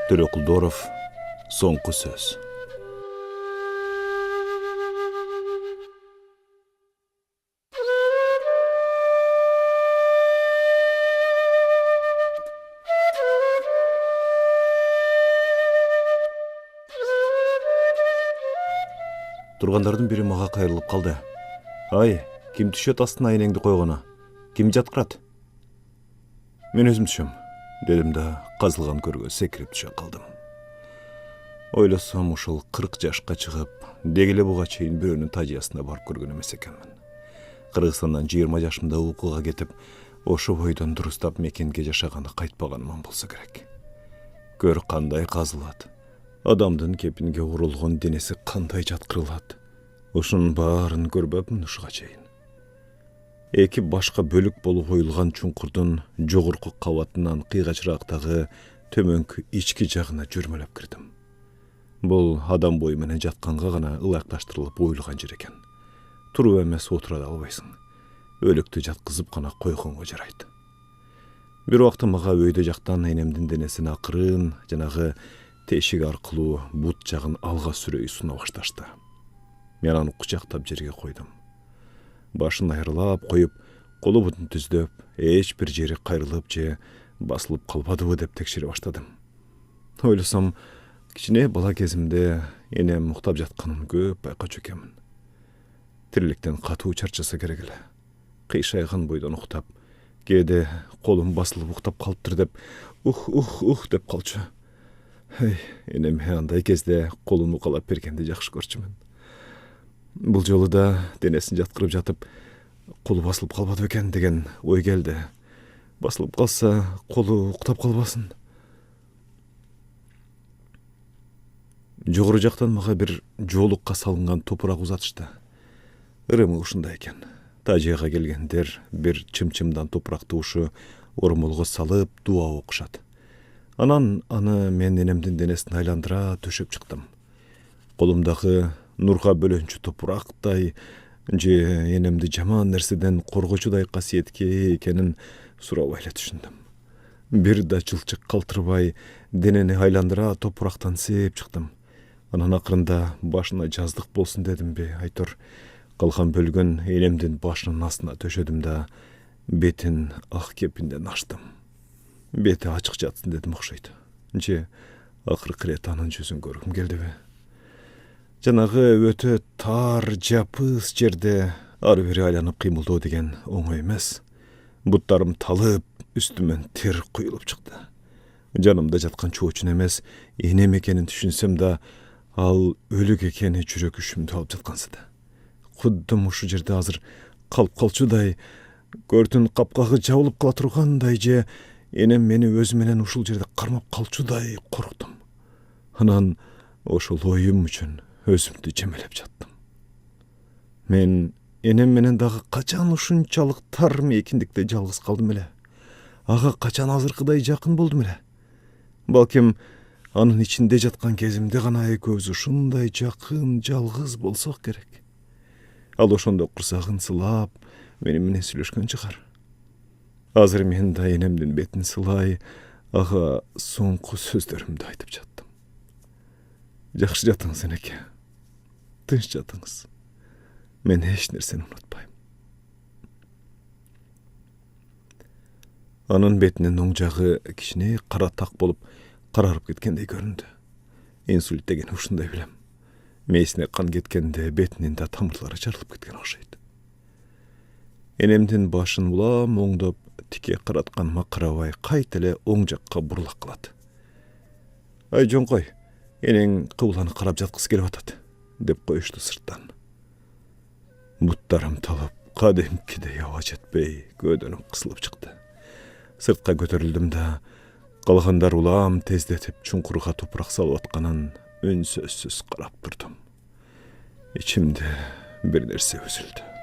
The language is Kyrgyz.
Төреқұлдоров, соңғы сөз. Тұрғандардың бірі маға қайырылып қалды. Ай, кім түшет астына айнеңді қойғана? Кім жатқырады? Мен өзім түшем, дедім да қазылған көрге секіріп түше қалдым. Ойласам ушыл 40 жашқа шығып, дегеле буга чейин бирөөнүн тажиясына барып көргөн эмес экенмин. Кыргызстандан 20 жашымда окууга кетип, ошо бойдон дурустап мекенге жашаганы кайтпаганым болсо керек. Көр кандай казылат, адамдын кепинге урулган денеси кандай жаткырылат. Ушунун баарын көрбөпмүн ушуга чейин. Эки башка бөлүк болуп коюлган чуңкурдун жогорку кабатынан кыйгачырактагы төмөнкү ички жагына жүрмөлөп кирдим. Бул адам бою менен жатканга гана ылайыкташтырылып оюлган жер экен. Туруп эмес отура да албайсың. Өлүктү жаткызып гана койгонго жарайт. Бир убакта мага өйдө жактан энемдин денесин акырын жанагы тешик аркылуу бут жагын алга сүрөй суна башташты. Мен аны кучактап жерге койдум. Башын айрылап коюп, колу бутун түздөп, эч бир жери кайрылып же басылып калбадыбы деп текшере баштадым. Ойлосом, кичине бала кезимде энем уктап жатканын көп байкачу экенмин. Тириликтен катуу чарчаса керек эле. Кыйшайган бойдон уктап, кээде колум басылып уктап калыптыр деп, ух деп калчу. Энем андай кезде колун укалап бергенди жакшы көрчүмүн. Бул жолу да денесин жаткырып жатып, колу басылып калбады экен деген ой келди. Басылып калса, колу уктап калбасын. Жогору жактан мага бир жоолукка салынган топурак узатышты. Ырымы ушундай экен. Тажияга келгендер бир чымчымдан топуракты ушу ормолго салып дуа окушат. Анан аны мен энемдин денесин айландыра төшөп чыктым. Колумдагы нурга бөлөнчү топурактай же энемди жаман нерседен коргочудай касиетке экенин сурабай эле түшүндүм. Бир да чылчык калтырбай денени айландыра топурактан сээп чыктым. Анан акырында башына жаздык болсун дедимби, айтор калган бөлгөн энемдин башынын астына төшөдүм да бетин ак кепинден ачтым. Бети ачык жатсын дедим окшойт. Же акыркы ирет анын жүзүн көргүм келдиби? Жанагы өтө тар жапыз жерде ары бери айланып кыймылдоо деген оңой эмес. Буттарым талып, үстүмөн тер куюлуп чыкты. Жанымда жаткан чоочун эмес, энем экенин түшүнсөм да, ал өлүк экени жүрөк үшүмдү алып жаткансыды. Куддум ушу жерде азыр калып калчудай, көртүн капкагы жабылып кала тургандай же энем мени өзү менен ушул жерде кармап калчудай корктум. Анан ошол оюм үчүн өзүмдү жемелеп жаттым. Мен энем менен дагы качан ушунчалык тар мейкиндикте жалгыз калдым эле? Ага качан азыркыдай жакын болдум эле? Балким анын ичинде жаткан кезимде гана экөөбүз ушундай жакын жалгыз болсок керек. Ал ошондо курсагын сылап, мени менен сүйлөшкөн чыгар. Азыр мен да энемдин бетин сылай, ага соңку сөздөрүмдү айтып жаттым. Жакшы жатыңыз, энеке. Тынч жатыңыз. Мен эч нерсени унутпайм. Анын бетинин оң жагы кичине кара так болуп, карарып кеткендей көрүндү. Инсульт деген ушундай билем. Мээсине кан кеткенде бетинин да тамырлары жарылып кеткен окшойт. Энемдин башын улам оңдоп, тике каратканыма карабай, кайта эле оң жакка бурула калат. Ай жоңкой, энең кыбланы карап жаткысы келип атат, деп коюшту сырттан. Буттарым талып, кадимкидей аба жетпей, көөдөнүм кысылып чыкты. Сыртка көтөрүлдүм да, калгандар улам тездетип чуңкурга топурак салып атканын үнсөзсүз карап турдум. Ичимде бир нерсе үзүлдү.